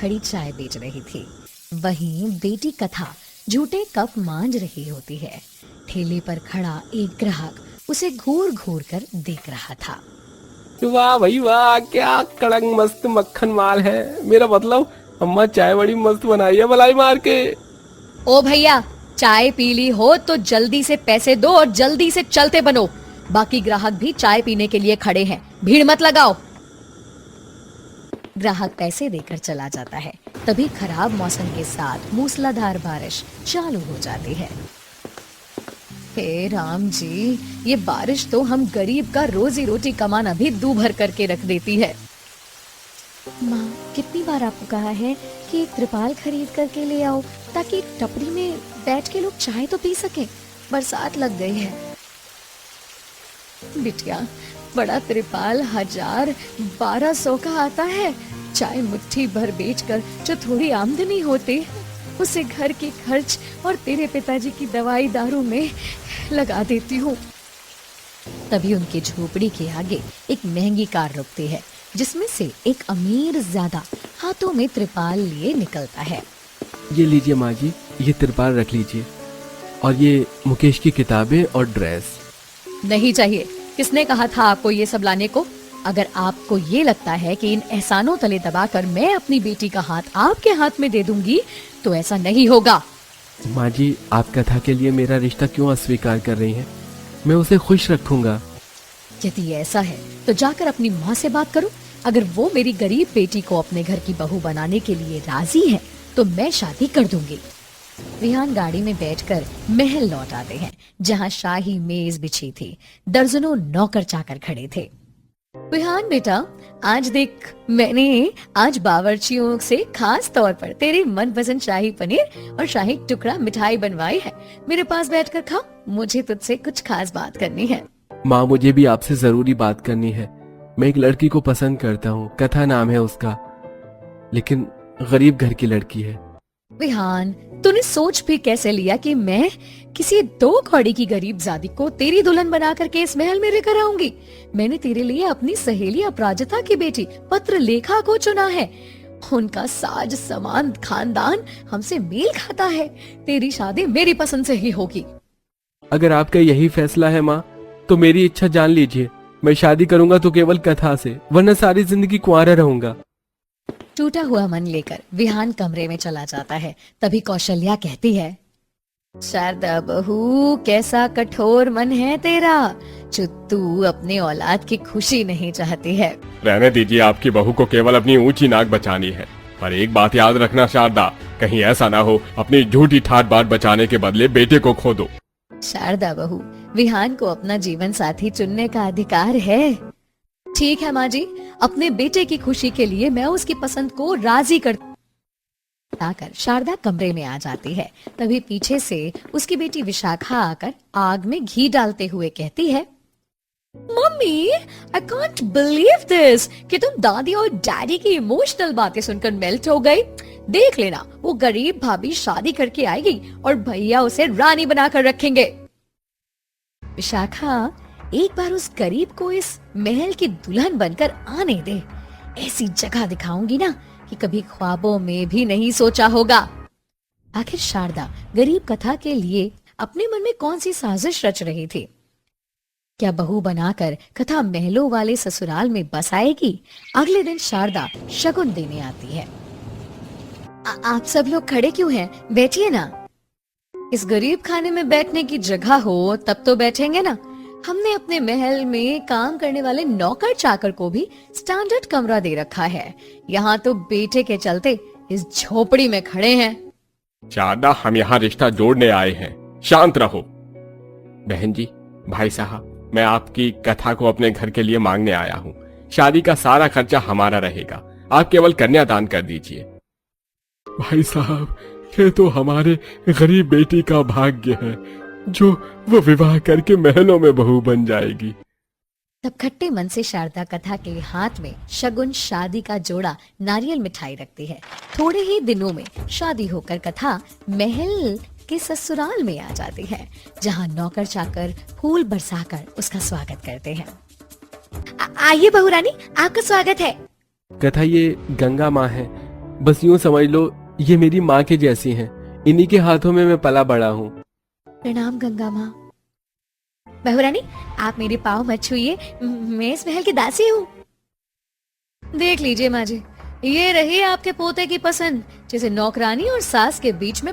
खड़ी चाय बेच रही थी। वहीं बेटी कथा झूठे कप मांज रही होती है। ठेले पर खड़ा एक ग्राहक उसे घूर घूर कर देख रहा था। वाह भाई वाह, क्या कड़क मस्त मक्खन माल है। मेरा मतलब अम्मा चाय बड़ी मस्त बनाई है मलाई मार के। ओ भैया, चाय पी ली हो तो जल्दी से पैसे दो और जल्दी से चलते बनो। बाकी ग्राहक भी चाय पीने के लिए खड़े हैं, भीड़ मत लगाओ। ग्राहक पैसे देकर चला जाता है। तभी खराब मौसम के साथ मूसलाधार बारिश चालू हो जाती है। हे राम जी, ये बारिश तो हम गरीब का रोजी रोटी कमाना भी दूभर करके रख देती है। माँ, कितनी बार आपको कहा है कि एक त्रिपाल खरीद करके ले आओ ताकि टपरी में बैठ के लोग चाय तो पी सके। बरसात लग गई है। बिटिया, बड़ा त्रिपाल 1000-1200 का आता है। चाय मुट्ठी भर बेचकर जो थोड़ी आमदनी होती उसे घर के खर्च और तेरे पिताजी की दवाई दारू में लगा देती हूँ। तभी उनकी झोपड़ी के आगे एक महंगी कार रुकती है, जिसमें से एक अमीर ज्यादा हाथों में त्रिपाल लिए निकलता है। ये लीजिए माँ जी, ये त्रिपाल रख लीजिए, और ये मुकेश की किताबें और ड्रेस। नहीं चाहिए। किसने कहा था आपको ये सब लाने को? अगर आपको ये लगता है कि इन एहसानों तले दबाकर मैं अपनी बेटी का हाथ आपके हाथ में दे दूंगी तो ऐसा नहीं होगा। माँ जी, आप कथा के लिए मेरा रिश्ता क्यों अस्वीकार कर रही हैं? मैं उसे खुश रखूंगा। यदि ऐसा है तो जाकर अपनी माँ से बात करो। अगर वो मेरी गरीब बेटी को अपने घर की बहू बनाने के लिए राजी है तो मैं शादी कर दूंगी। विहान गाड़ी में बैठकर महल लौट आते हैं, जहाँ शाही मेज बिछी थी। दर्जनों नौकर चाकर खड़े थे। विहान बेटा, आज देख, मैंने आज बावर्चियों से खास तौर पर तेरी मनपसंद शाही पनीर और शाही टुकड़ा मिठाई बनवाई है। मेरे पास बैठकर खा, मुझे तुझसे कुछ खास बात करनी है। माँ, मुझे भी आपसे जरूरी बात करनी है। मैं एक लड़की को पसंद करता हूँ, कथा नाम है उसका, लेकिन गरीब घर की लड़की है। विहान, तूने सोच भी कैसे लिया कि मैं किसी 2 कौड़ी की गरीब जादी को तेरी दुल्हन बना करके इस महल में लेकर आऊंगी? मैंने तेरे लिए अपनी सहेली अपराजिता की बेटी पत्रलेखा को चुना है। उनका साज समान खानदान हमसे मेल खाता है। तेरी शादी मेरी पसंद से ही होगी। अगर आपका यही फैसला है माँ, तो मेरी इच्छा जान लीजिए। मैं शादी करूंगा तो केवल कथा से, वरना सारी जिंदगी कुंवारा रहूंगा। टूटा हुआ मन लेकर विहान कमरे में चला जाता है। तभी कौशल्या कहती है, शारदा बहू, कैसा कठोर मन है तेरा, जो तू अपने औलाद की खुशी नहीं चाहती है। रहने दीजिए, आपकी बहू को केवल अपनी ऊंची नाक बचानी है। पर एक बात याद रखना शारदा, कहीं ऐसा ना हो अपनी झूठी ठाट बाट बचाने के बदले बेटे को खो दो। शारदा बहू, विहान को अपना जीवन साथी चुनने का अधिकार है। ठीक है माँ जी, अपने बेटे की खुशी के लिए मैं उसकी पसंद को राजी कर आकर शारदा कमरे में आ जाती है। तभी पीछे से उसकी बेटी विशाखा आकर आग में घी डालते हुए कहती है, mummy, I can't believe this कि तुम दादी और डैडी की इमोशनल बातें सुनकर मेल्ट हो गई। देख लेना, वो गरीब भाभी शादी करके आएगी और भैया उसे रानी बनाकर रखेंगे। विशाखा, एक बार उस गरीब को इस महल की दुल्हन बनकर आने दे। ऐसी जगह दिखाऊंगी ना कि कभी ख्वाबों में भी नहीं सोचा होगा। आखिर शारदा गरीब कथा के लिए अपने मन में कौन सी साजिश रच रही थी? क्या बहू बनाकर कथा महलों वाले ससुराल में बस आएगी? अगले दिन शारदा शगुन देने आती है। आप सब लोग खड़े क्यों हैं? बैठिए ना। इस गरीब खाने में बैठने की जगह हो तब तो बैठेंगे ना। हमने अपने महल में काम करने वाले नौकर चाकर को भी स्टैंडर्ड कमरा दे रखा है। यहाँ तो बेटे के चलते इस झोपड़ी में खड़े हैं। शारदा, हम यहाँ रिश्ता जोड़ने आए हैं, शांत रहो। बहन जी, भाई साहब, मैं आपकी कथा को अपने घर के लिए मांगने आया हूँ। शादी का सारा खर्चा हमारा रहेगा, आप केवल कन्यादान कर दीजिए। भाई साहब, ये तो हमारे गरीब बेटी का भाग्य है, जो वो विवाह करके महलों में बहू बन जाएगी। तब खट्टे मन से शारदा कथा के हाथ में शगुन शादी का जोड़ा नारियल मिठाई रखती है। थोड़े ही दिनों में शादी होकर कथा महल के ससुराल में आ जाती है, जहाँ नौकर चाकर फूल बरसाकर उसका स्वागत करते हैं। आइए बहू रानी, आपका स्वागत है। कथा, ये गंगा माँ है, बस यूं समझ लो ये मेरी माँ के जैसी हैं। इन्हीं के हाथों में मैं पला बड़ा हूँ। प्रणाम गंगा माँ। बहुरानी, आप मेरे पाँव मत छूइए, मैं इस महल की दासी हूँ। देख लीजिए माँ जी, ये रही आपके पोते की पसंद, जिसे नौकरानी और सास के बीच में